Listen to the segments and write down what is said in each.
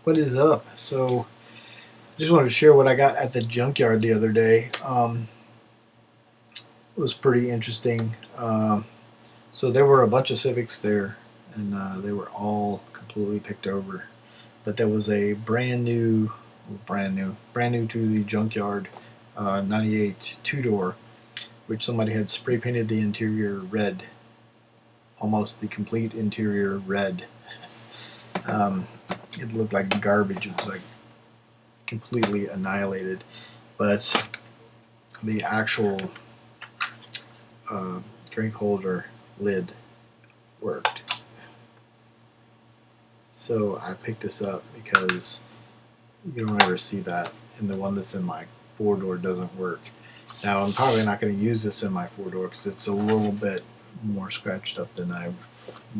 What is up? So, just wanted to share what I got at the junkyard the other day. It was pretty interesting. So there were a bunch of Civics there, and they were all completely picked over. But there was a brand new to the junkyard, 98 two-door, which somebody had spray painted the interior red, almost the complete interior red. Um, it looked like garbage. It was like completely annihilated, but the actual drink holder lid worked. So I picked this up because you don't ever see that, and the one that's in my four-door doesn't work. Now I'm probably not going to use this in my four-door because it's a little bit more scratched up than I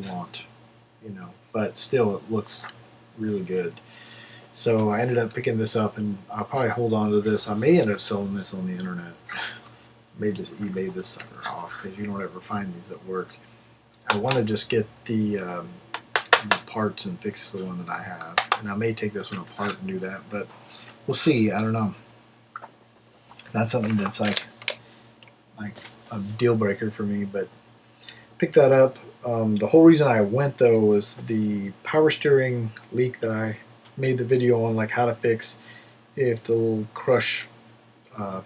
want, but still it looks really good. So I ended up picking this up, and I'll probably hold on to this. I may end up selling this on the internet. May just eBay this sucker off because you don't ever find these at work. I want to just get the parts and fix the one that I have, and I may take this one apart and do that, but we'll see. I don't know. Not something that's like a deal breaker for me, but pick that up. The whole reason I went though was the power steering leak that I made the video on, like how to fix if the little crush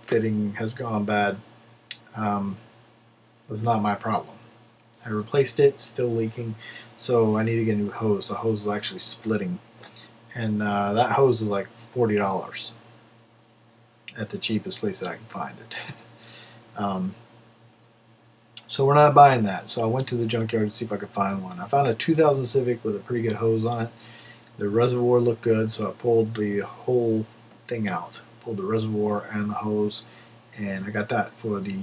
fitting has gone bad. Was not my problem. I replaced it, still leaking, so I need to get a new hose. The hose is actually splitting, and that hose is like $40 at the cheapest place that I can find it. So we're not buying that. So I went to the junkyard to see if I could find one. I found a 2000 Civic with a pretty good hose on it. The reservoir looked good, so I pulled the whole thing out. Pulled the reservoir and the hose, and I got that for the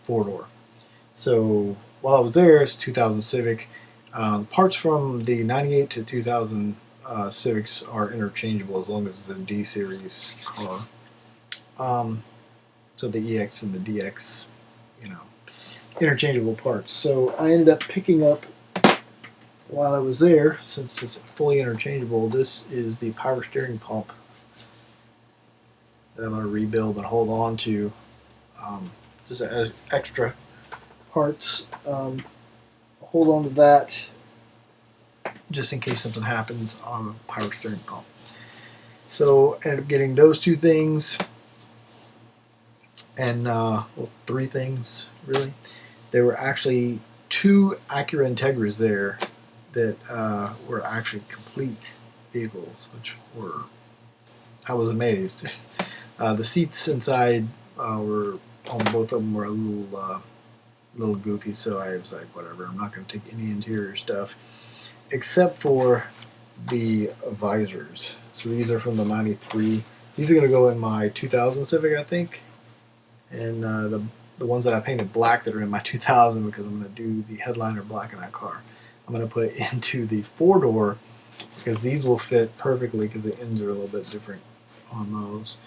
four-door. So while I was there, it's 2000 Civic. Parts from the 98 to 2000 Civics are interchangeable as long as it's a D series car. So the EX and the DX, interchangeable parts. So I ended up picking up, while I was there, since it's fully interchangeable, this is the power steering pump that I'm going to rebuild and hold on to, just as extra parts. Hold on to that just in case something happens on the power steering pump. So I ended up getting those two things, and three things really. There were actually two Acura Integras there that were actually complete vehicles, which I was amazed. The seats inside were on both of them were a little goofy, so I was like, whatever. I'm not going to take any interior stuff except for the visors. So these are from the 93. These are going to go in my 2000 Civic, I think, and the ones that I painted black that are in my 2000, because I'm going to do the headliner black in that car, I'm going to put into the four-door, because these will fit perfectly because the ends are a little bit different on those.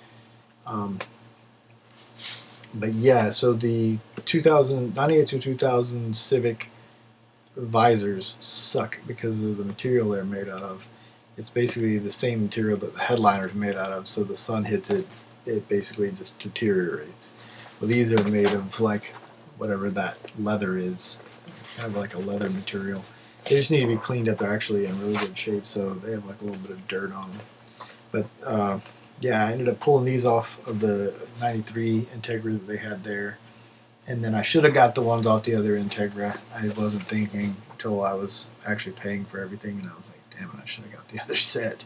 But yeah, so the 98 to 2000 Civic visors suck because of the material they're made out of. It's basically the same material that the headliner is made out of, so the sun hits it, it basically just deteriorates. Well, these are made of like whatever that leather is, kind of like a leather material. They just need to be cleaned up. They're actually in really good shape, so they have like a little bit of dirt on them. But yeah, I ended up pulling these off of the 93 Integra that they had there. And then I should have got the ones off the other Integra. I wasn't thinking until I was actually paying for everything, and I was like, damn it, I should have got the other set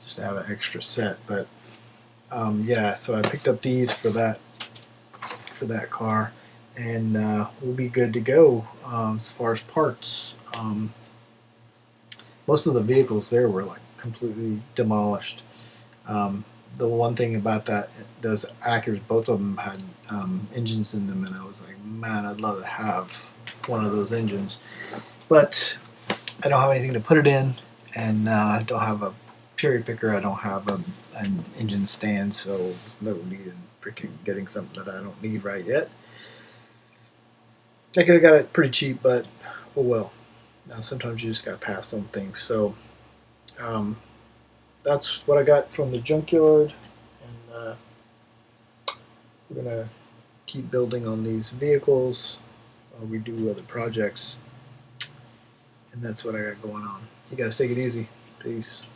just to have an extra set. But yeah, so I picked up these for that car, and we'll be good to go as far as parts. Most of the vehicles there were like completely demolished. The one thing about that, those Acuras, both of them had engines in them, and I was like, man, I'd love to have one of those engines. But I don't have anything to put it in, and I don't have a cherry picker. I don't have an engine stand, so there's no need in freaking getting something that I don't need right yet. I could have got it pretty cheap, but oh well. Now sometimes you just got to pass on things. So that's what I got from the junkyard, and we're gonna keep building on these vehicles while we do other projects, and that's what I got going on. You guys take it easy. Peace.